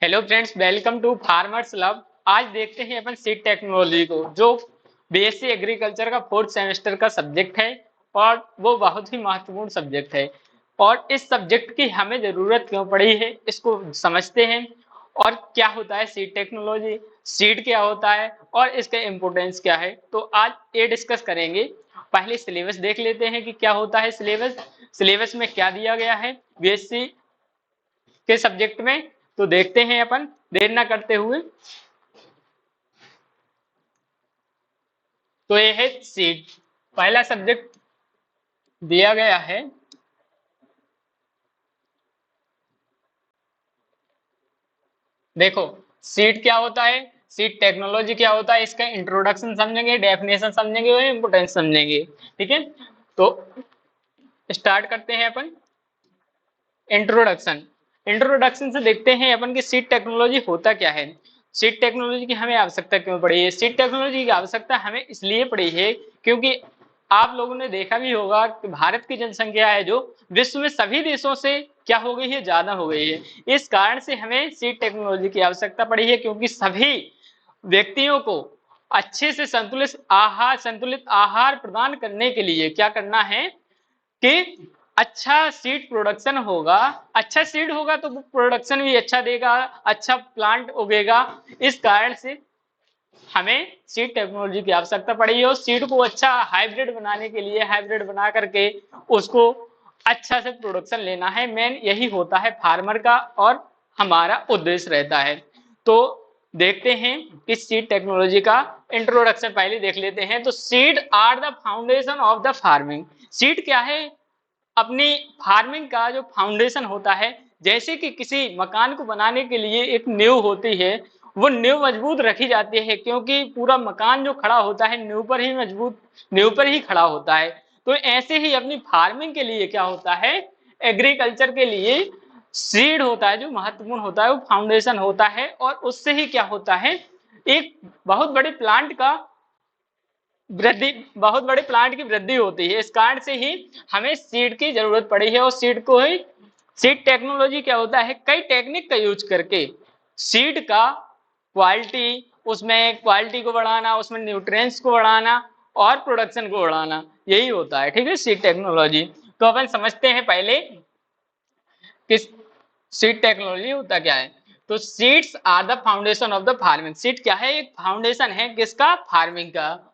Hello friends, welcome to farmers love. आज देखते हैं अपन सीड टेक्नोलॉजी को, जो बीएससी एग्रीकल्चर का फोर्थ सेमेस्टर का सब्जेक्ट है और वो बहुत ही महत्वपूर्ण सब्जेक्ट है। और इस सब्जेक्ट की हमें जरूरत क्यों पड़ी है, इसको समझते हैं। और क्या होता है सीड टेक्नोलॉजी, सीड क्या होता है और इसका इम्पोर्टेंस क्या है, तो आज ये डिस्कस करेंगे। पहले सिलेबस देख लेते हैं कि क्या होता है सिलेबस। सिलेबस में क्या दिया गया है बीएससी के सब्जेक्ट में, तो देखते हैं अपन देर ना करते हुए। तो ये है सीड, पहला सब्जेक्ट दिया गया है। देखो, सीड क्या होता है, सीड टेक्नोलॉजी क्या होता है, इसका इंट्रोडक्शन समझेंगे, डेफिनेशन समझेंगे और इम्पोर्टेंस समझेंगे। ठीक है, तो स्टार्ट करते हैं अपन। इंट्रोडक्शन। इंट्रोडक्शन से देखते हैं अपन की सीड टेक्नोलॉजी होता क्या है। सीड टेक्नोलॉजी की हमें आवश्यकता क्यों पड़ी है। सीड टेक्नोलॉजी की आवश्यकता हमें इसलिए पड़ी है क्योंकि आप लोगों ने देखा भी होगा कि भारत की जनसंख्या है जो विश्व में सभी देशों से क्या हो गई है, ज्यादा हो गई है। इस कारण से हमें सीड टेक्नोलॉजी की आवश्यकता पड़ी है, क्योंकि सभी व्यक्तियों को अच्छे से संतुलित आहार प्रदान करने के लिए क्या करना है कि अच्छा सीड प्रोडक्शन होगा। अच्छा सीड होगा तो प्रोडक्शन भी अच्छा देगा, अच्छा प्लांट उगेगा। इस कारण से हमें सीड टेक्नोलॉजी की आवश्यकता पड़ी है और सीड को अच्छा हाइब्रिड बनाने के लिए हाइब्रिड बना करके उसको अच्छा से प्रोडक्शन लेना है। मेन यही होता है फार्मर का और हमारा उद्देश्य रहता है। तो देखते हैं कि सीड टेक्नोलॉजी का इंट्रोडक्शन पहले देख लेते हैं। तो seed are the foundation of the farming. Seed क्या है, अपनी फार्मिंग का जो फाउंडेशन होता है। जैसे कि किसी मकान को बनाने के लिए एक नींव होती है, वो नींव मजबूत रखी जाती है, क्योंकि पूरा मकान जो खड़ा होता है नींव पर ही खड़ा होता है। तो ऐसे ही अपनी फार्मिंग के लिए क्या होता है, एग्रीकल्चर के लिए सीड होता है जो महत्वपूर्ण होता है, वो फाउंडेशन होता है। और उससे ही क्या होता है, एक बहुत बड़े प्लांट का वृद्धि बहुत बड़े प्लांट की वृद्धि होती है। इस कारण से ही हमें सीड की जरूरत पड़ी है। और सीड को ही सीड टेक्नोलॉजी क्या होता है, कई टेक्निक का यूज करके सीड का क्वालिटी, उसमें क्वालिटी को बढ़ाना, उसमें न्यूट्रिएंट्स को बढ़ाना और प्रोडक्शन को बढ़ाना, यही होता है। ठीक है, सीड टेक्नोलॉजी। तो अपन समझते हैं पहले कि सीड टेक्नोलॉजी होता क्या है। तो seeds are the foundation of the farming. Seed क्या है, एक फाउंडेशन है किसका, फार्मिंग का।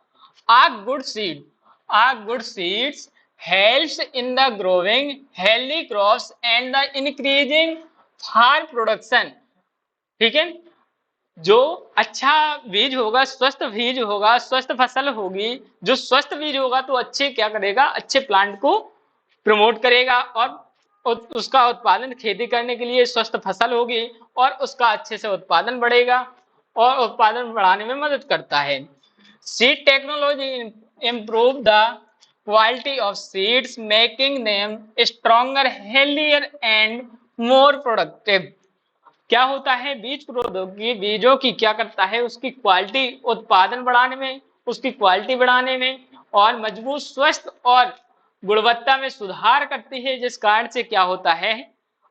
A good seed, a good seeds helps in the growing healthy crops and the increasing farm production। ठीक है, जो अच्छा बीज होगा, स्वस्थ बीज होगा, स्वस्थ फसल होगी। जो स्वस्थ बीज होगा तो अच्छे क्या करेगा, अच्छे प्लांट को प्रमोट करेगा और उसका उत्पादन, खेती करने के लिए स्वस्थ फसल होगी और उसका अच्छे से उत्पादन बढ़ेगा और उत्पादन बढ़ाने में मदद करता है। Seed technology improve the quality of seeds, making them stronger, healthier and more productive। क्या होता है, बीज प्रौद्योगिकी बीजों की क्या करता है, उसकी क्वालिटी, उत्पादन बढ़ाने में, उसकी क्वालिटी बढ़ाने में और मजबूत, स्वस्थ और गुणवत्ता में सुधार करती है। जिस कारण से क्या होता है,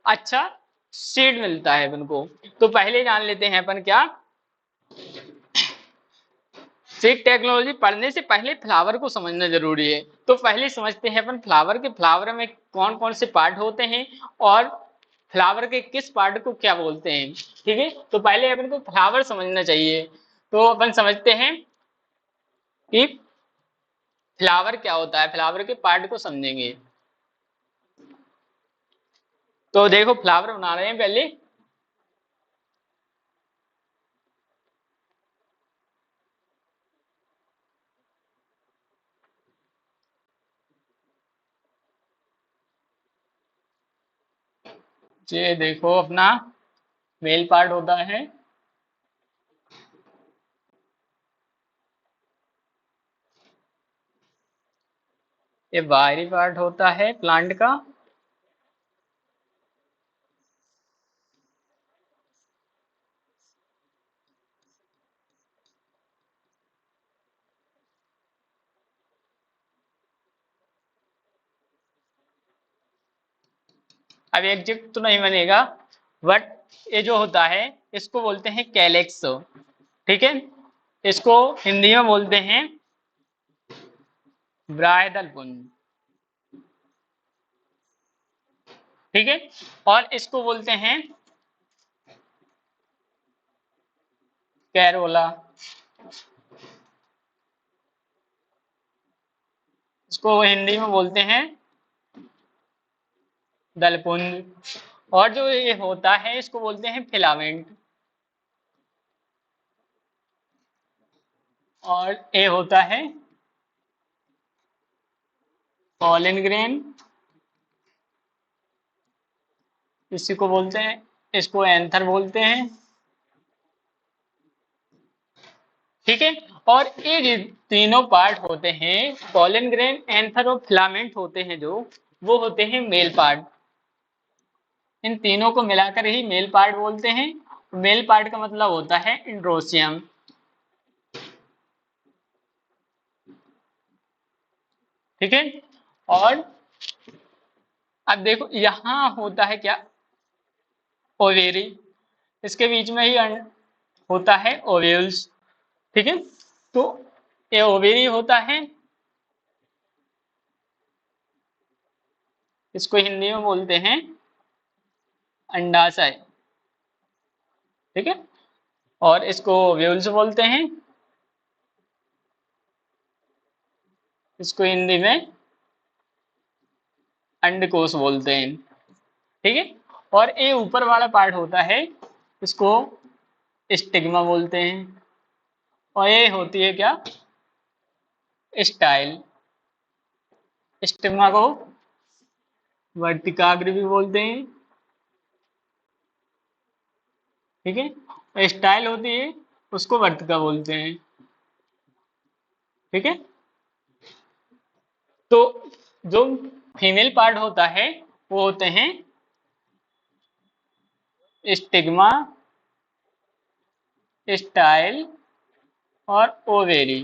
अच्छा सीड मिलता है उनको। तो पहले जान लेते हैं अपन क्या, सीड टेक्नोलॉजी पढ़ने से पहले फ्लावर को समझना जरूरी है। तो पहले समझते हैं अपन फ्लावर के, फ्लावर में कौन कौन से पार्ट होते हैं और फ्लावर के किस पार्ट को क्या बोलते हैं। ठीक है, तो पहले अपन को फ्लावर समझना चाहिए। तो अपन समझते हैं कि फ्लावर क्या होता है, फ्लावर के पार्ट को समझेंगे। तो देखो, फ्लावर बना रहे हैं पहले। ये देखो, अपना मेल पार्ट होता है, ये बाहरी पार्ट होता है प्लांट का। अब एग्जैक्ट तो नहीं बनेगा, बट ये जो होता है इसको बोलते हैं कैलेक्स। ठीक है, इसको हिंदी में बोलते हैं ब्राह्यदल पुंज। ठीक है, और इसको बोलते हैं कैरोला। इसको हिंदी में बोलते हैं दलपुंज। और जो ये होता है इसको बोलते हैं फिलामेंट। और ये होता है पॉलन ग्रेन, इसी को बोलते हैं, इसको एंथर बोलते हैं। ठीक है, और ये जो तीनों पार्ट होते हैं, पॉलन ग्रेन, एंथर और फिलामेंट होते हैं जो, वो होते हैं मेल पार्ट। इन तीनों को मिलाकर ही मेल पार्ट बोलते हैं। मेल पार्ट का मतलब होता है इंड्रोसियम। ठीक है, और अब देखो यहां होता है क्या, ओवेरी, इसके बीच में ही होता है ओव्यूल्स। ठीक है, तो ये ओवेरी होता है, इसको हिंदी में बोलते हैं अंडाशय। ठीक है, और इसको ओव्यूल्स बोलते हैं, इसको हिंदी में अंडकोश बोलते हैं। ठीक है, और ये ऊपर वाला पार्ट होता है, इसको स्टिग्मा बोलते हैं। और ये होती है क्या, स्टाइल। स्टिग्मा को वर्तिकाग्र भी बोलते हैं। ठीक है, और स्टाइल होती है, उसको वर्तिका बोलते हैं। ठीक है, तो जो फीमेल पार्ट होता है वो होते हैं स्टिग्मा, स्टाइल और ओवेरी।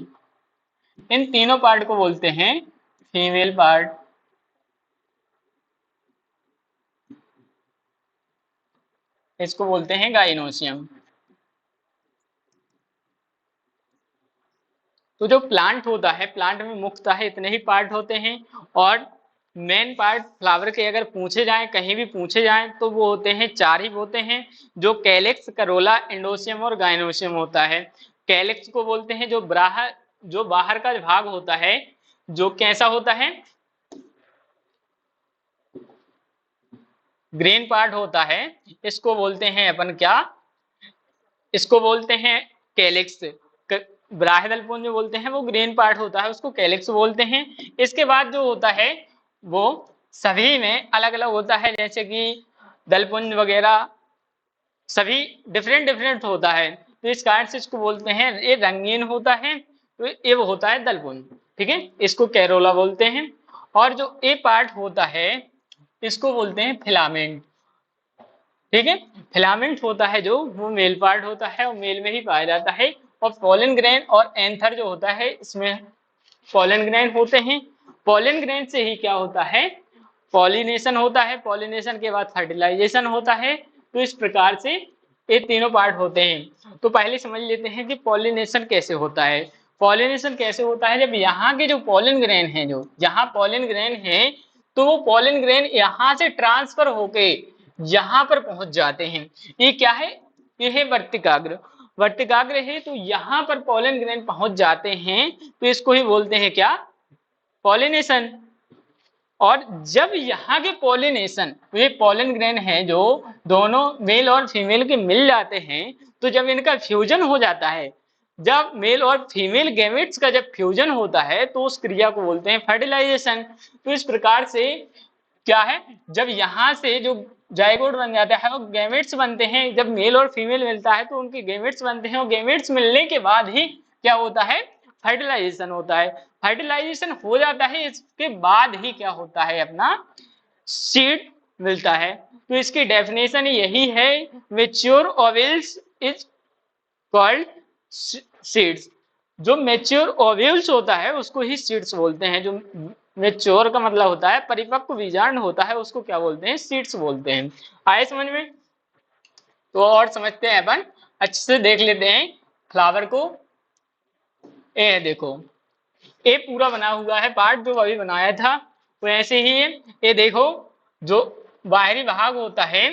इन तीनों पार्ट को बोलते हैं फीमेल पार्ट। इसको बोलते हैं गाइनोसियम। तो जो प्लांट होता है, प्लांट में मुख्यतः इतने ही पार्ट होते हैं, और मेन पार्ट फ्लावर के अगर पूछे जाएं, कहीं भी पूछे जाएं, तो वो होते हैं चार ही होते हैं, जो कैलेक्स, करोला, एंडोसियम और गाइनोसियम होता है। कैलेक्स को बोलते हैं जो बाहर का भाग होता है, जो कैसा होता है, ग्रीन पार्ट होता है, इसको बोलते हैं अपन क्या, इसको बोलते हैं कैलिक्स। ब्राह्यदल पुंज बोलते हैं, वो ग्रीन पार्ट होता है, उसको कैलिक्स बोलते हैं। इसके बाद जो होता है वो सभी में अलग अलग होता है, जैसे कि दलपुंज वगैरह सभी डिफरेंट डिफरेंट होता है, तो इस कारण से इसको बोलते हैं, ये रंगीन होता है, तो ये वो होता है दलपुंज। ठीक है, इसको कैरोला बोलते हैं। और जो ए पार्ट होता है इसको बोलते हैं फिलामेंट। ठीक है, फिलामेंट होता है जो, वो मेल पार्ट होता है और मेल में ही पाया जाता है। और पोलन ग्रेन और एंथर जो होता है, इसमें पोलन ग्रेन होते हैं। पोलन ग्रेन से ही क्या होता है, पॉलिनेशन होता है, पॉलिनेशन के बाद फर्टिलाइजेशन होता है। तो इस प्रकार से ये तीनों पार्ट होते हैं। तो पहले समझ लेते हैं कि पॉलिनेशन कैसे होता है। पॉलिनेशन कैसे होता है, जब यहाँ के जो पोलन ग्रेन है, जो यहाँ पोलन ग्रेन है, तो वो पोलन ग्रेन यहाँ से ट्रांसफर होके यहाँ पर पहुंच जाते हैं। ये क्या है, ये है वर्तिकाग्र। वर्तिकाग्र है, तो यहाँ पर पोलन ग्रेन पहुंच जाते हैं, तो इसको ही बोलते हैं क्या, पॉलिनेशन। और जब यहाँ के पॉलिनेशन, ये पोलन ग्रेन है जो दोनों मेल और फीमेल के मिल जाते हैं, तो जब इनका फ्यूजन हो जाता है, जब मेल और फीमेल गैमेट्स का जब फ्यूजन होता है, तो उस क्रिया को बोलते हैं फर्टिलाइजेशन। तो इस प्रकार से क्या है, जब यहाँ से जो जाइगोट बन जाता है, वो गैमेट्स बनते हैं, जब मेल और फीमेल मिलता है तो उनके गैमेट्स बनते हैं, और गैमेट्स मिलने के बाद ही क्या होता है, फर्टिलाइजेशन होता है। फर्टिलाइजेशन हो जाता है, इसके बाद ही क्या होता है, अपना सीड मिलता है। तो इसकी डेफिनेशन यही है, mature vowels is called seeds. जो मेच्योर ओव्यूल्स होता है उसको ही सीड्स बोलते हैं। जो मेच्योर का मतलब होता है परिपक्व बीजांड होता है, उसको क्या बोलते हैं, सीड्स बोलते हैं। आए समझ में। तो और समझते हैं अपन, अच्छे से देख लेते हैं फ्लावर को। ए है देखो, ए पूरा बना हुआ है पार्ट जो अभी बनाया था, तो ऐसे ही है। ये देखो, जो बाहरी भाग होता है,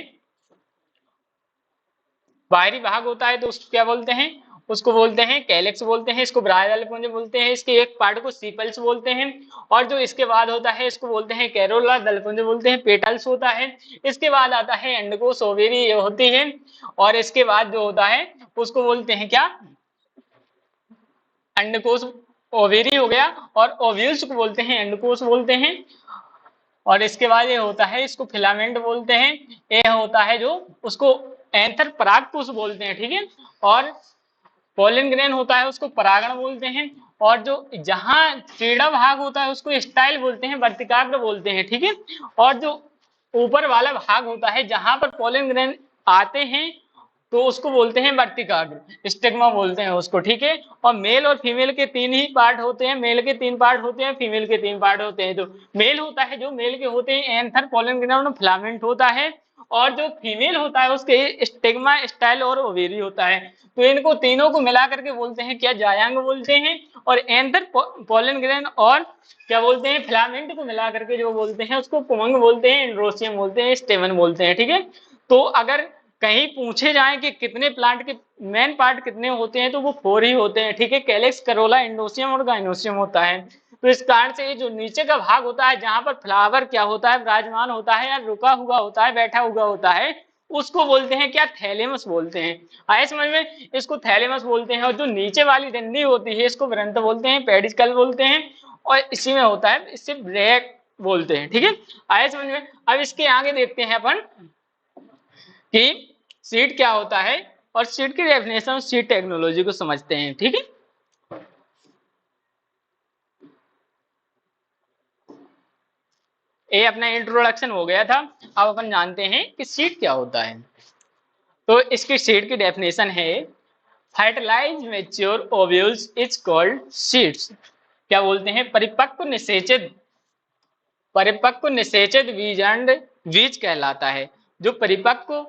बाहरी भाग होता है तो उसको क्या बोलते हैं, उसको बोलते हैं कैलेक्स बोलते हैं, इसको ब्राइडल पुंज बोलते हैं, इसके एक पार्ट को सीपल्स बोलते हैं। और जो इसके बाद होता है इसको बोलते हैं कैरोला, दलपुंज बोलते हैं, पेटल्स होता है। इसके बाद आता है अंडकोश, ओवेरी ये होती है। और इसके बाद जो होता है उसको बोलते हैं क्या, अंडकोश, ओवेरी हो गया। और ओव्यूल्स को बोलते हैं अंडकोश बोलते हैं। और इसके बाद ये होता है, इसको फिलामेंट बोलते हैं। ये होता है जो, उसको एंथर परागकोश बोलते हैं, ठीक है। और पोलन ग्रेन होता है उसको परागण बोलते हैं। और जो जहां टेढ़ा भाग होता है उसको स्टाइल बोलते हैं, वर्तिकाग्र बोलते हैं, ठीक है। और जो ऊपर वाला भाग होता है जहां पर पोलन ग्रेन आते हैं तो उसको बोलते हैं वर्तिकाग्र, स्टिग्मा बोलते हैं उसको, ठीक है। और मेल और फीमेल के तीन ही पार्ट होते हैं, मेल के 3 पार्ट होते हैं, फीमेल के 3 पार्ट होते हैं। तो मेल होता है, जो मेल के होते हैं एंथर, पोलन ग्रेन और फिलामेंट होता है। और जो फीमेल होता है उसके स्टिग्मा, स्टाइल और ओवेरी होता है। तो इनको तीनों को मिला करके बोलते हैं क्या, जायांग बोलते हैं। और एंथर, पोलन ग्रेन और क्या बोलते हैं, फिलामेंट को मिला करके जो बोलते हैं उसको पुमंग बोलते हैं, एंड्रोसियम बोलते हैं, स्टेमन बोलते हैं, ठीक है। तो अगर कहीं पूछे जाए कि कितने प्लांट के मेन पार्ट कितने होते हैं तो वो 4 ही होते हैं, ठीक है। कैलेक्स, करोला, एंडोसियम और गाइनोसियम होता है। तो इस कारण से ये जो नीचे का भाग होता है जहां पर फ्लावर क्या होता है, विराजमान होता है या रुका हुआ होता है, बैठा हुआ होता है, उसको बोलते हैं क्या, थैलेमस बोलते हैं। आए समझ में, इसको थैलेमस बोलते हैं। और जो नीचे वाली डंडी होती है इसको वृंत बोलते हैं, पेडिकल बोलते हैं। और इसी में होता है, इससे ब्रेक बोलते हैं, ठीक है। आए समझ में। अब इसके आगे देखते हैं अपन कि सीड क्या होता है, और सीड की डेफिनेशन, सीड टेक्नोलॉजी को समझते हैं, ठीक है। ये अपना इंट्रोडक्शन हो गया था। अब अपन जानते हैं कि सीड क्या होता है। तो इसकी सीड की डेफिनेशन है, fertilise mature ovules is called seeds. क्या बोलते हैं, परिपक्व निषेचित, परिपक्व निषेचित बीजांड बीज कहलाता है। जो परिपक्व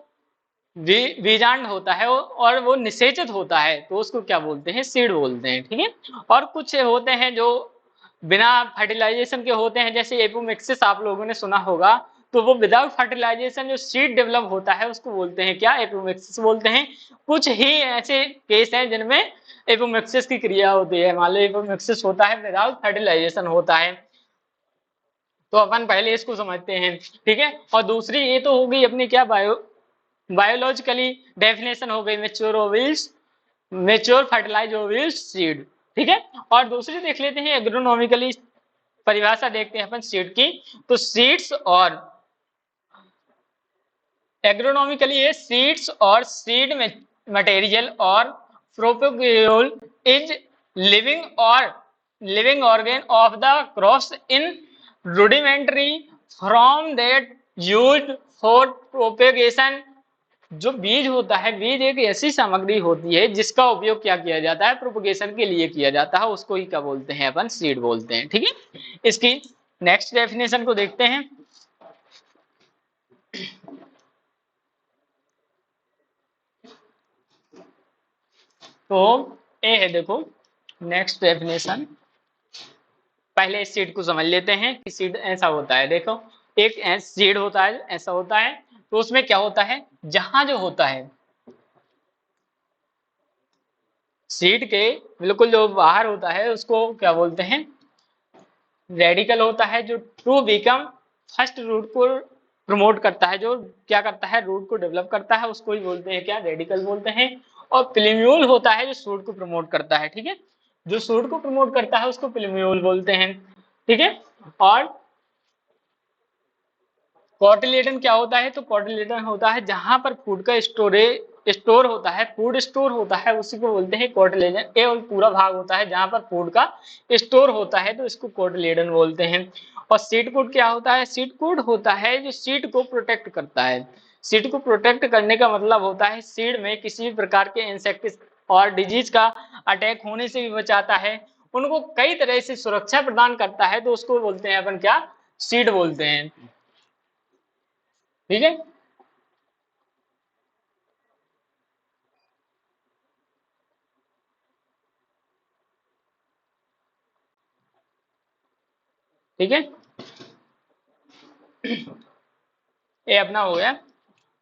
बीजांड होता है और वो निषेचित होता है तो उसको क्या बोलते हैं, सीड बोलते हैं, ठीक है। और कुछ होते हैं जो बिना फर्टिलाइजेशन के होते हैं, जैसे एपोमिक्सिस आप लोगों ने सुना होगा। तो वो विदाउट फर्टिलाइजेशन जो सीड डेवलप होता है उसको बोलते हैं क्या, एपोमिक्सिस बोलते हैं। कुछ ही ऐसे केस हैं जिनमें एपोमिक्सिस की क्रिया होती है। मान लो एपोमिक्सिस होता है विदाउट फर्टिलाइजेशन होता है, तो अपन पहले इसको समझते हैं, ठीक है। और दूसरी ये तो होगी अपनी क्या, बायोलॉजिकली डेफिनेशन हो गई, mature ovules, mature fertilise ovules seed, ठीक है। और दूसरी देख लेते हैं एग्रोनॉमिकली परिभाषा, देखते हैं अपन सीड की। तो सीड्स और एग्रोनॉमिकली ये सीड्स और सीड मटेरियल और प्रोपेगेल इज लिविंग और living organ of the crops in rudimentary from that used for propagation. जो बीज होता है, बीज एक ऐसी सामग्री होती है जिसका उपयोग क्या किया जाता है, प्रोपगेशन के लिए किया जाता है, उसको ही क्या बोलते हैं अपन, सीड बोलते हैं, ठीक है। इसकी नेक्स्ट डेफिनेशन को देखते हैं। तो ए है देखो, नेक्स्ट डेफिनेशन, पहले इस सीड को समझ लेते हैं कि सीड ऐसा होता है। देखो, एक सीड होता है, ऐसा होता है। तो उसमें क्या होता है, जहां जो होता है सीड के बिल्कुल जो बाहर होता है उसको क्या बोलते हैं, रेडिकल होता है। जो टू बिकम फर्स्ट रूट को प्रमोट करता है, जो क्या करता है, रूट को डेवलप करता है, उसको ही बोलते हैं क्या, रेडिकल बोलते हैं। और प्लिम्यूल होता है जो सूट को प्रमोट करता है, ठीक है। जो सूट को प्रमोट करता है उसको प्लिम्यूल बोलते हैं, ठीक है। और कॉटिलेडन क्या होता है, तो कॉटिलेडन होता है जहां पर फूड का स्टोर होता है, फूड स्टोर होता है, उसी को बोलते हैं कॉटिलेडन। ये पूरा भाग होता है जहां पर फूड का स्टोर होता है तो इसको कॉटिलेडन बोलते हैं। और सीड कोड क्या होता है, सीड कोड होता है जो सीड को प्रोटेक्ट करता है। सीड को प्रोटेक्ट करने का मतलब होता है सीड में किसी भी प्रकार के इंसेक्ट और डिजीज का अटैक होने से भी बचाता है, उनको कई तरह से सुरक्षा प्रदान करता है, तो उसको बोलते हैं अपन क्या, सीड बोलते हैं, ठीक है। ठीक है, ये अपना हो गया।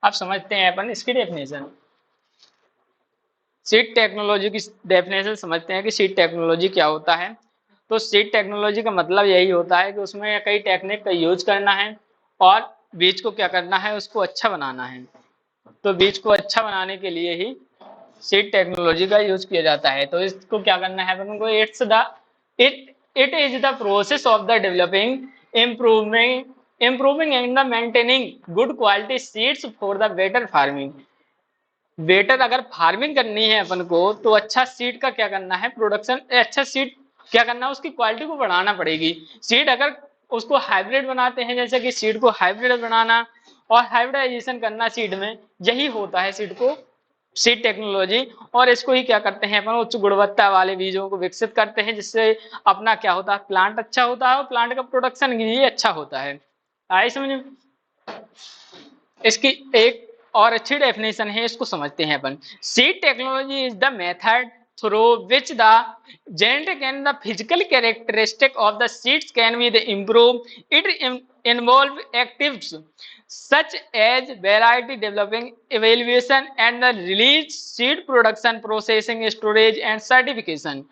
अब समझते हैं अपन इसकी डेफिनेशन। सीड टेक्नोलॉजी की डेफिनेशन समझते हैं कि सीड टेक्नोलॉजी क्या होता है। तो सीड टेक्नोलॉजी का मतलब यही होता है कि उसमें कई टेक्निक का यूज करना है और बीज को क्या करना है, उसको अच्छा बनाना है। तो बीज को अच्छा बनाने के लिए ही सीड टेक्नोलॉजी का यूज किया जाता है। तो इसको क्या करना है अपन को, it is the process of the developing, improving and the maintaining good quality seeds for the better farming. Better अगर फार्मिंग करनी है अपन को तो अच्छा सीड का क्या करना है, प्रोडक्शन, अच्छा सीड क्या करना है, उसकी क्वालिटी को बढ़ाना पड़ेगी। सीड अगर उसको हाइब्रिड बनाते हैं, जैसे कि सीड को हाइब्रिड बनाना और हाइब्रिडाइजेशन करना सीड में, यही होता है सीड को, सीड टेक्नोलॉजी। और इसको ही क्या करते हैं अपन, उच्च गुणवत्ता वाले बीजों को विकसित करते हैं, जिससे अपना क्या होता है, प्लांट अच्छा होता है और प्लांट का प्रोडक्शन भी अच्छा होता है। आई समझ में? इसकी एक और अच्छी डेफिनेशन है, इसको समझते हैं अपन। Seed technology is the method through which the genetic and the physical characteristic of the seeds can be improved. It involve actives such as variety developing, evaluation and the release, seed production, processing, storage and certification.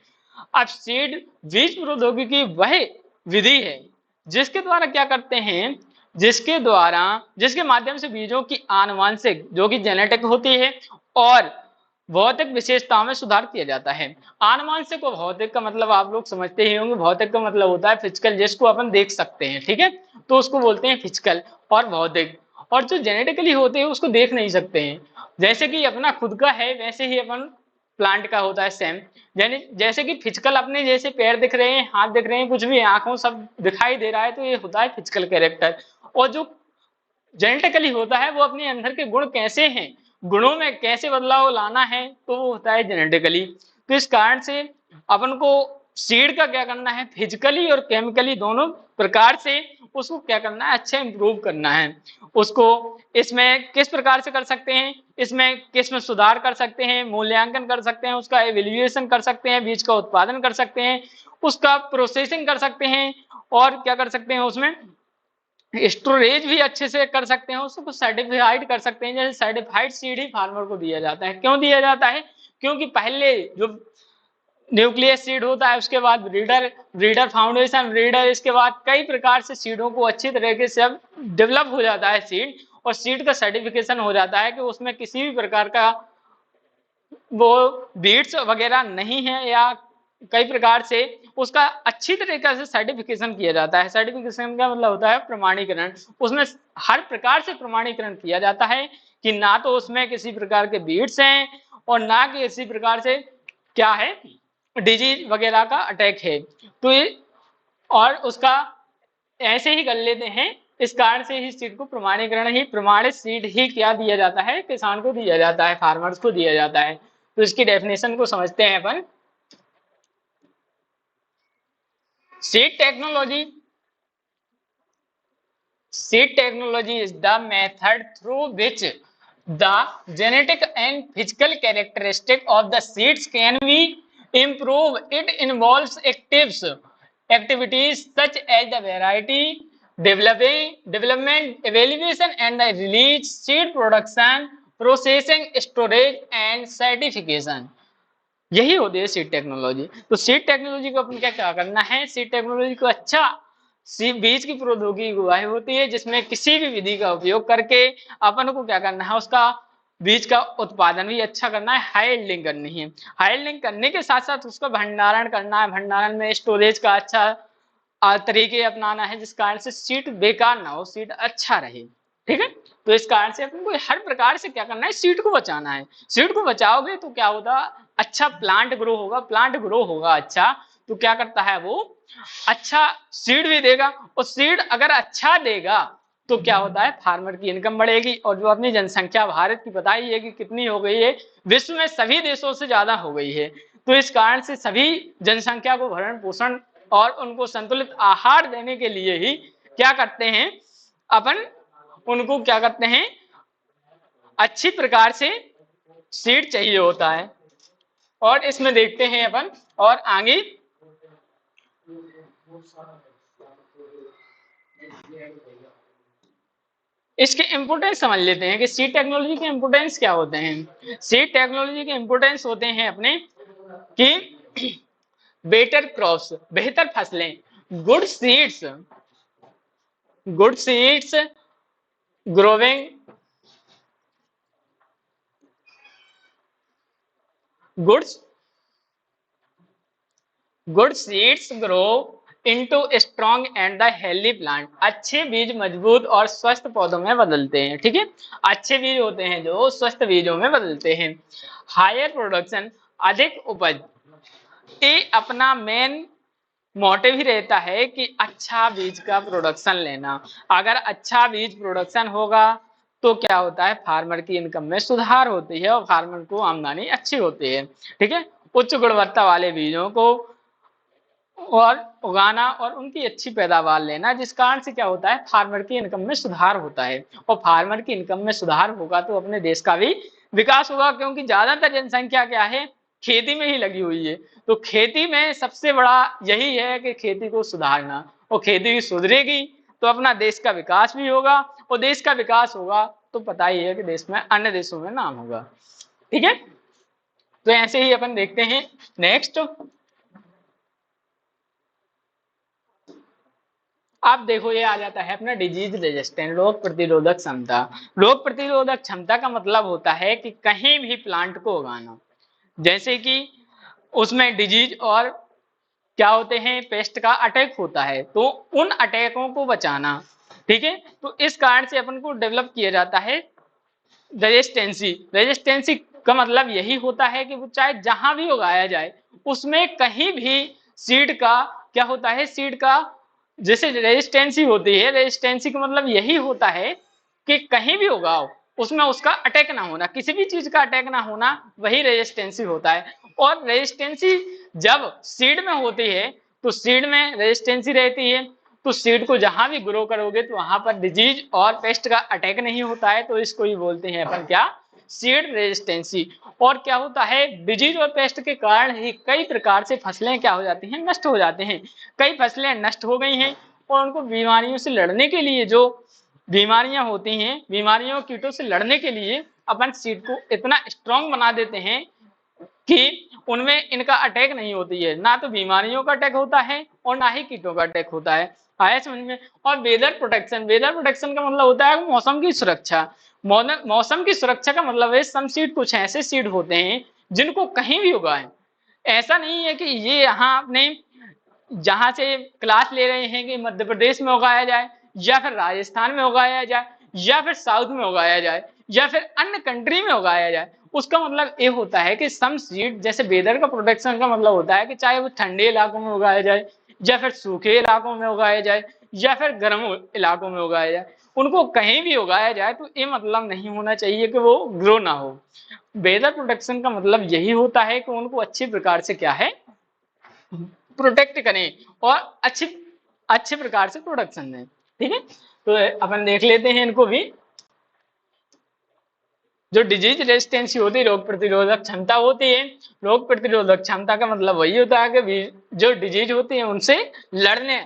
अब seed बीज प्रौद्योगिकी वह विधि है जिसके द्वारा क्या करते हैं, जिसके माध्यम से बीजों की आनुवंशिक, जो कि जेनेटिक होती है, और भौतिक विशेषताओं में सुधार किया जाता है। आनुवंशिक और भौतिक का मतलब आप लोग समझते ही होंगे। भौतिक का मतलब होता है फिजिकल, जिसको अपन देख सकते हैं, ठीक है, तो उसको बोलते हैं फिजिकल और भौतिक। और जो जेनेटिकली होते हैं उसको देख नहीं सकते हैं। जैसे कि अपना खुद का है वैसे ही अपन प्लांट का होता है सेम। जैसे कि फिजिकल अपने जैसे पैर दिख रहे हैं, हाथ दिख रहे हैं, कुछ भी आंखों सब दिखाई दे रहा है, तो ये होता है फिजिकल कैरेक्टर। और जो जेनेटिकली होता है वो अपने अंदर के गुण कैसे हैं, गुणों में कैसे बदलाव लाना है, तो वो होता है जेनेटिकली। तो इस कारण से अपन को सीड का क्या करना है, फिजिकली और केमिकली दोनों प्रकार से उसको क्या करना है, अच्छा इंप्रूव करना है उसको। इसमें किस प्रकार से कर सकते हैं, इसमें किस में सुधार कर सकते हैं, मूल्यांकन कर सकते हैं, उसका एवेल्युएशन कर सकते हैं, बीज का उत्पादन कर सकते हैं, उसका प्रोसेसिंग कर सकते हैं, और क्या कर सकते हैं, उसमें स्टोरेज भी अच्छे से कर सकते हैं, उसको सर्टिफाइड कर सकते हैं। जैसे सर्टिफाइड सीड ही फार्मर को दिया जाता है। क्यों दिया जाता है, क्योंकि पहले जो न्यूक्लियस सीड होता है, उसके बाद ब्रीडर फाउंडेशन ब्रीडर, इसके बाद कई प्रकार से सीडों को अच्छी तरीके से अब डेवलप हो जाता है सीड, और सीड का सर्टिफिकेशन हो जाता है कि उसमें किसी भी प्रकार का वो बीट्स वगैरह नहीं है, या कई प्रकार से उसका अच्छी तरीके से सर्टिफिकेशन किया जाता है। सर्टिफिकेशन का मतलब होता है प्रमाणीकरण। उसमें हर प्रकार से प्रमाणीकरण किया जाता है कि ना तो उसमें किसी प्रकार के बीट्स हैं और ना किसी प्रकार से क्या है, डिजीज वगैरह का अटैक है। तो ये और उसका ऐसे ही कर लेते हैं। इस कारण से ही सीड को प्रमाणीकरण ही, प्रमाणित सीड ही क्या दिया जाता है, किसान को दिया जाता है, फार्मर्स को दिया जाता है। तो इसकी डेफिनेशन को समझते हैं अपन। Seed technology is the method through which the genetic and physical characteristic of the seeds can be improved. It involves activities such as the variety development, evaluation and the release, seed production, processing, storage and certification. यही होती है seed technology. तो seed technology को अपन क्या क्या करना है, seed technology को अच्छा बीज की प्रौद्योगिकी वह होती है जिसमें किसी भी विधि का उपयोग करके अपन को क्या करना है, उसका बीज का उत्पादन भी अच्छा करना है, हाई यील्डिंग करनी है। हाई यील्डिंग करने के साथ साथ उसका भंडारण करना है, भंडारण में स्टोरेज का अच्छा तरीके अपनाना है, जिस कारण से सीड बेकार ना हो, सीड अच्छा रहे, ठीक है। तो इस कारण से अपन को हर प्रकार से क्या करना है, सीड को बचाना है। सीड को बचाओगे तो क्या होगा, अच्छा प्लांट ग्रो होगा, प्लांट ग्रो होगा अच्छा, तो क्या करता है वो अच्छा सीड भी देगा, और सीड अगर अच्छा देगा तो क्या होता है, फार्मर की इनकम बढ़ेगी। और जो अपनी जनसंख्या भारत की पता ही है कि कितनी हो गई है, विश्व में सभी देशों से ज्यादा हो गई है। तो इस कारण से सभी जनसंख्या को भरण पोषण और उनको संतुलित आहार देने के लिए ही क्या करते हैं अपन, उनको क्या करते हैं, अच्छी प्रकार से सीड चाहिए होता है। और इसमें देखते हैं अपन और आगे इसके इम्पोर्टेंस समझ लेते हैं कि सीड टेक्नोलॉजी के इम्पोर्टेंस क्या होते हैं। सीड टेक्नोलॉजी के इम्पोर्टेंस होते हैं अपने कि बेटर क्रॉप्स, बेहतर फसलें, good seeds, good seeds growing, good good seeds grow into strong and the healthy plant. अच्छे बीज मजबूत और स्वस्थ पौधों में बदलते हैं, ठीक है। अच्छे बीज होते हैं जो स्वस्थ बीजों में बदलते हैं। हायर प्रोडक्शन, अधिक उपज, ये अपना मेन मोटिव ही रहता है कि अच्छा बीज का प्रोडक्शन लेना। अगर अच्छा बीज प्रोडक्शन होगा तो क्या होता है, फार्मर की इनकम में सुधार होती है और फार्मर को आमदनी अच्छी होती है, ठीक है। उच्च गुणवत्ता वाले बीजों को और उगाना और उनकी अच्छी पैदावार लेना, जिस कारण से क्या होता है, फार्मर की इनकम में सुधार होता है। और फार्मर की इनकम में सुधार होगा तो अपने देश का भी विकास होगा, क्योंकि ज्यादातर जनसंख्या क्या है, खेती में ही लगी हुई है। तो खेती में सबसे बड़ा यही है कि खेती को सुधारना, और खेती सुधरेगी तो अपना देश का विकास भी होगा, और देश का विकास होगा तो पता ही है कि देश में अन्य देशों में नाम होगा, ठीक है। तो ऐसे ही अपन देखते हैं नेक्स्ट। अब देखो ये आ जाता है अपना डिजीज रेजिस्टेंट, रोग प्रतिरोधक क्षमता। रोग प्रतिरोधक क्षमता का मतलब होता है कि कहीं भी प्लांट को उगाना, जैसे कि उसमें डिजीज और क्या होते हैं, पेस्ट का अटैक होता है, तो उन अटैकों को बचाना, ठीक है। तो इस कारण से अपन को डेवलप किया जाता है रेजिस्टेंसी। रेजिस्टेंसी का मतलब यही होता है कि वो चाहे जहां भी उगाया जाए उसमें कहीं भी सीड का क्या होता है, सीड का जैसे रेजिस्टेंसी होती है, रेजिस्टेंसी का मतलब यही होता है कि कहीं भी उगाओ उसमें उसका अटैक ना होना, किसी भी चीज का अटैक ना होना, वही रेजिस्टेंसी होता है। और रेजिस्टेंसी जब सीड में होती है तो सीड में रेजिस्टेंसी रहती है, तो सीड को जहां भी ग्रो करोगे तो वहां पर डिजीज और पेस्ट का अटैक नहीं होता है, तो इसको ही बोलते हैं अपन क्या, सीड रेजिस्टेंसी। और क्या होता है, डिजीज और पेस्ट के कारण ही कई प्रकार से फसलें क्या हो जाती हैं, नष्ट हो जाते हैं। कई फसलें नष्ट हो गई हैं और उनको बीमारियों से लड़ने के लिए, जो बीमारियां होती हैं, बीमारियों कीटों से लड़ने के लिए अपन सीड को इतना स्ट्रांग बना देते हैं कि उनमें इनका अटैक नहीं होती है, ना तो बीमारियों का अटैक होता है और ना ही कीटों का अटैक होता है। आया समझ में। और वेदर प्रोटेक्शन, वेदर प्रोटेक्शन का मतलब होता है मौसम की सुरक्षा। मौसम की सुरक्षा का मतलब है सम सीड, कुछ ऐसे सीड होते हैं जिनको कहीं भी उगाएं। ऐसा नहीं है कि ये यहाँ अपने जहां से क्लास ले रहे हैं कि मध्य प्रदेश में उगाया जाए, या फिर राजस्थान में उगाया जाए, या फिर साउथ में उगाया जाए, या फिर अन्य कंट्री में उगाया जाए, उसका मतलब ये होता है कि सम सीड, जैसे वेदर का प्रोटेक्शन का मतलब होता है कि चाहे वो ठंडे इलाकों में उगाया जाए, या फिर सूखे इलाकों में उगाया जाए, या फिर गर्म इलाकों में उगाया जाए, उनको कहीं भी उगाया जाए तो ये मतलब नहीं होना चाहिए कि वो ग्रो ना हो। वेदर प्रोटेक्शन का मतलब यही होता है कि उनको अच्छी प्रकार से क्या है, प्रोटेक्ट करें और अच्छे अच्छे प्रकार से प्रोडक्शन दें, ठीक है। तो अपन देख लेते हैं इनको भी। जो डिजीज रेजिस्टेंसी होती है, रोग प्रतिरोधक क्षमता होती है। रोग प्रतिरोधक क्षमता का मतलब वही होता है कि जो डिजीज होती है उनसे लड़ने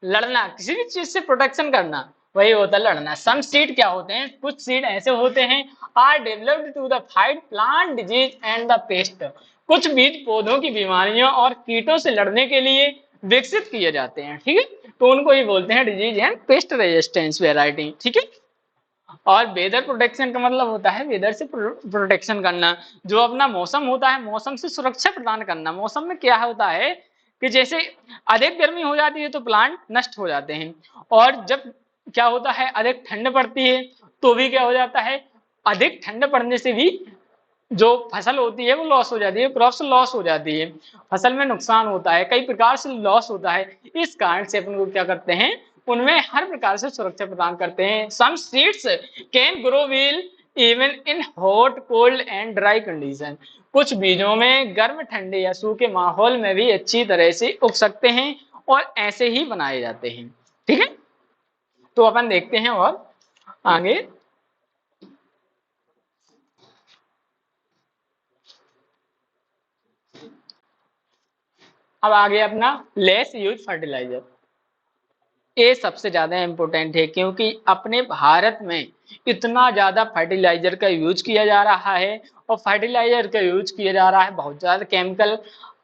लड़ना, किसी भी चीज से प्रोटेक्शन करना, वही होता है लड़ना। सम सीड क्या होते हैं, कुछ सीड ऐसे होते हैं are developed to the fight plant disease and the pest. कुछ बीज पौधों की बीमारियों और कीटों से लड़ने के लिए विकसित किए जाते हैं, ठीक है। तो उनको ही बोलते हैं disease and paste resistance variety, ठीक है। और वेदर प्रोटेक्शन का मतलब होता है वेदर से प्रोटेक्शन करना, जो अपना मौसम होता है मौसम से सुरक्षा प्रदान करना। मौसम में क्या होता है कि जैसे अधिक गर्मी हो जाती है तो प्लांट नष्ट हो जाते हैं, और जब क्या होता है अधिक ठंड पड़ती है तो भी क्या हो जाता है, अधिक ठंड पड़ने से भी जो फसल होती है वो लॉस हो जाती है, क्रॉप्स लॉस हो जाती है, फसल में नुकसान होता है, कई प्रकार से लॉस होता है। इस कारण से अपन को क्या करते हैं, उनमें हर प्रकार से सुरक्षा प्रदान करते हैं। Some seeds can grow well even in hot cold and dry condition. कुछ बीजों में गर्म ठंडे या सूखे माहौल में भी अच्छी तरह से उग सकते हैं और ऐसे ही बनाए जाते हैं, ठीक है। तो अपन देखते हैं और आगे। अब आगे अपना लेस यूज फर्टिलाइजर। ये सबसे ज्यादा इम्पोर्टेंट है, क्योंकि अपने भारत में इतना ज्यादा फर्टिलाइजर का यूज किया जा रहा है, और फर्टिलाइजर का यूज किया जा रहा है बहुत ज्यादा केमिकल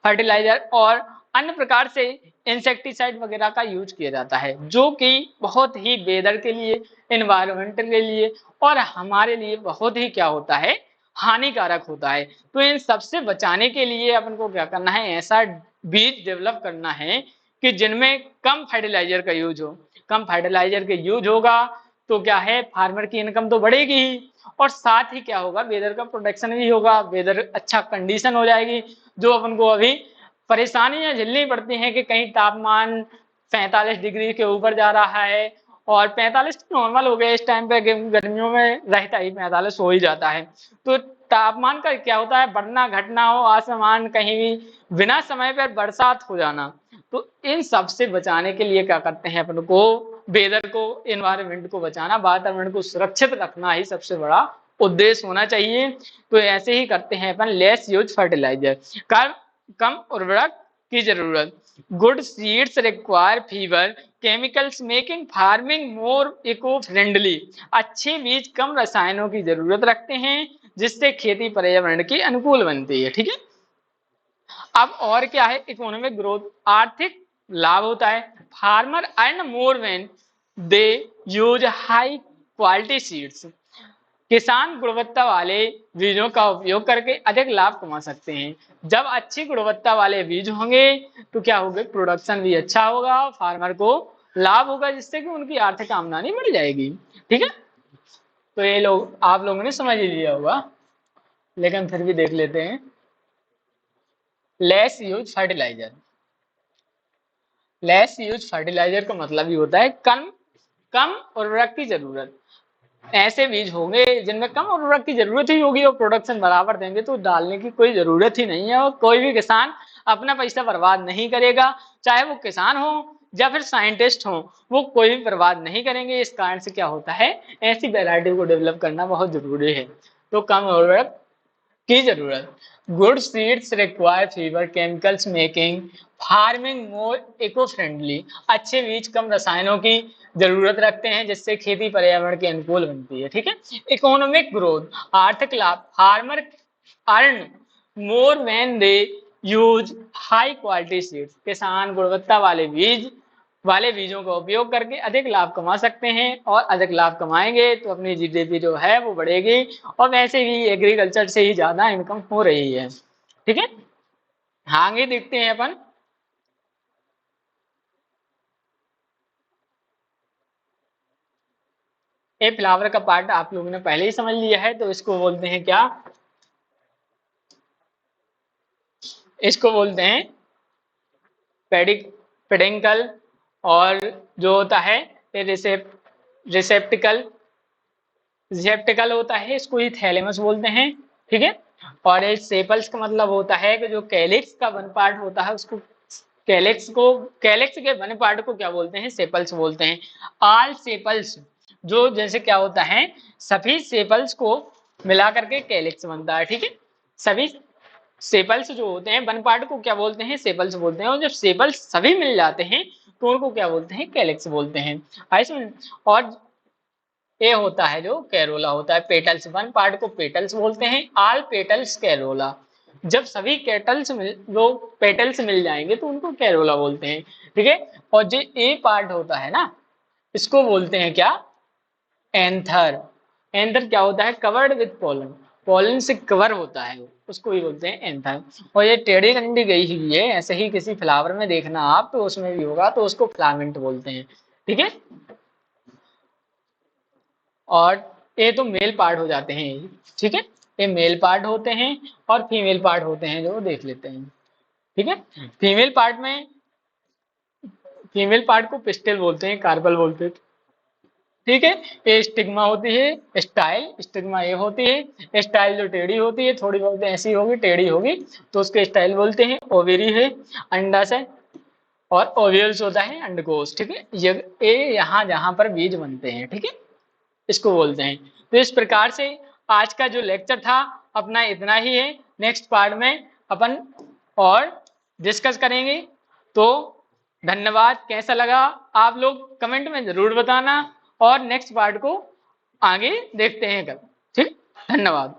फर्टिलाइजर और अन्य प्रकार से इंसेक्टिसाइड वगैरह का यूज किया जाता है, जो कि बहुत ही वेदर के लिए, एनवायरमेंट के लिए और हमारे लिए बहुत ही क्या होता है, हानिकारक होता है। तो इन सबसे बचाने के लिए अपन को क्या करना है, ऐसा बीज डेवलप करना है कि जिनमें कम फर्टिलाइजर का यूज हो। कम फर्टिलाइजर के यूज होगा तो क्या है, फार्मर की इनकम तो बढ़ेगी ही, और साथ ही क्या होगा, वेदर का प्रोटेक्शन भी होगा, वेदर अच्छा कंडीशन हो जाएगी। जो अपन को अभी परेशानियां झेलनी पड़ती हैं कि कहीं तापमान 45 डिग्री के ऊपर जा रहा है, और 45 नॉर्मल हो गया इस टाइम पे, गर्मियों में रहता ही 45 हो ही जाता है। तो तापमान का क्या होता है, बढ़ना घटना हो, आसमान कहीं भी बिना समय पर बरसात हो जाना। तो इन सब से बचाने के लिए क्या करते हैं अपन को, वेदर को, एनवायरनमेंट को बचाना, वातावरण को सुरक्षित रखना ही सबसे बड़ा उद्देश्य होना चाहिए। तो ऐसे ही करते हैं अपन, लेस यूज फर्टिलाइजर, कम उर्वरक की जरूरत, good seeds require fewer chemicals making farming more eco friendly, अच्छे बीज कम रसायनों की जरूरत रखते हैं, जिससे खेती पर्यावरण की अनुकूल बनती है। ठीक है, अब और क्या है, इकोनॉमिक ग्रोथ, आर्थिक लाभ होता है। Farmer earn more when they use high quality seeds, किसान गुणवत्ता वाले बीजों का उपयोग करके अधिक लाभ कमा सकते हैं। जब अच्छी गुणवत्ता वाले बीज होंगे तो क्या होगा, प्रोडक्शन भी अच्छा होगा, फार्मर को लाभ होगा, जिससे कि उनकी आर्थिक आमदनी बढ़ जाएगी। ठीक है, तो ये लोग आप लोगों ने समझ ही लिया होगा, लेकिन फिर भी देख लेते हैं। Less use fertiliser, less use fertiliser का मतलब ही होता है कम कम उर्वरक की जरूरत। ऐसे बीज होंगे जिनमें कम उर्वरक की जरूरत ही होगी और प्रोडक्शन बराबर देंगे, तो डालने की कोई जरूरत ही नहीं है, और कोई भी किसान अपना पैसा बर्बाद नहीं करेगा, चाहे वो किसान हो या फिर साइंटिस्ट हो, वो कोई भी बर्बाद नहीं करेंगे। इस कारण से क्या होता है, ऐसी वैरायटी को डेवलप करना बहुत जरूरी है। तो कम उर्वरक की जरूरत, good seeds require fewer chemicals making farming more eco friendly, अच्छे बीज कम रसायनों की जरूरत रखते हैं, जिससे खेती पर्यावरण के अनुकूल बनती है। ठीक है, इकोनॉमिक ग्रोथ, आर्थिक लाभ, farmer earn more when they use high quality seeds, किसान गुणवत्ता वाले बीजों का उपयोग करके अधिक लाभ कमा सकते हैं, और अधिक लाभ कमाएंगे तो अपनी जीडीपी जो है वो बढ़ेगी, और वैसे भी एग्रीकल्चर से ही ज्यादा इनकम हो रही है। ठीक है, आगे देखते हैं अपन। ए फ्लावर का पार्ट आप लोगों ने पहले ही समझ लिया है, तो इसको बोलते हैं क्या, इसको बोलते हैं पेडिक पेडेंकल, और जो होता है ये रिसेप्टिकल रिसेप्टिकल होता है, इसको ही थैलेमस बोलते हैं। ठीक है, और ये सेपल्स का मतलब होता है कि जो कैलिक्स का वन पार्ट होता है उसको, कैलिक्स के वन पार्ट को क्या बोलते हैं, सेपल्स बोलते हैं। आल सेपल्स, जो जैसे क्या होता है, सभी सेपल्स को मिला करके कैलिक्स बनता है। ठीक है, सभी सेपल्स जो होते हैं वन पार्ट को क्या बोलते हैं, सेपल्स बोलते हैं, और जब सेपल्स सभी मिल जाते हैं तो उनको क्या बोलते हैं, कैलिक्स बोलते हैं। और ये होता है जो कैरोला होता है, पेटल्स, वन पार्ट को पेटल्स बोलते हैं, आल पेटल्स कैरोला, जब सभी केटल्स मिल जो पेटल्स मिल जाएंगे तो उनको कैरोला बोलते हैं। ठीक है, और जो ए पार्ट होता है ना, इसको बोलते हैं क्या, एंथर। एंथर क्या होता है, कवर्ड विद पोलन, पोलन से कवर होता है वो, उसको ही बोलते हैं एंथर। और ये टेढ़ी डंडी गई हुई है, ऐसे ही किसी फ्लावर में देखना आप, तो उसमें भी होगा, तो उसको फ्लामेंट बोलते हैं। ठीक है, और ये तो मेल पार्ट हो जाते हैं। ठीक है, ये मेल पार्ट होते हैं, और फीमेल पार्ट होते हैं जो देख लेते हैं। ठीक है, फीमेल पार्ट में, फीमेल पार्ट को पिस्टल बोलते हैं, कार्पल बोलते हैं। ठीक है, ये स्टिग्मा होती है, स्टाइल स्टिग्मा ये होती है, स्टाइल जो टेढ़ी होती है, थोड़ी बहुत ऐसी होगी, टेढ़ी होगी, तो उसके स्टाइल बोलते हैं। ओवेरी है अंडाशय, और ओव्यूल्स होता है अंडकोश। ठीक है, ये यहाँ जहाँ पर बीज बनते हैं, ठीक है, इसको बोलते हैं। तो इस प्रकार से आज का जो लेक्चर था अपना इतना ही है। नेक्स्ट पार्ट में अपन और डिस्कस करेंगे। तो धन्यवाद। कैसा लगा आप लोग कमेंट में जरूर बताना और नेक्स्ट पार्ट को आगे देखते हैं कल। ठीक, धन्यवाद।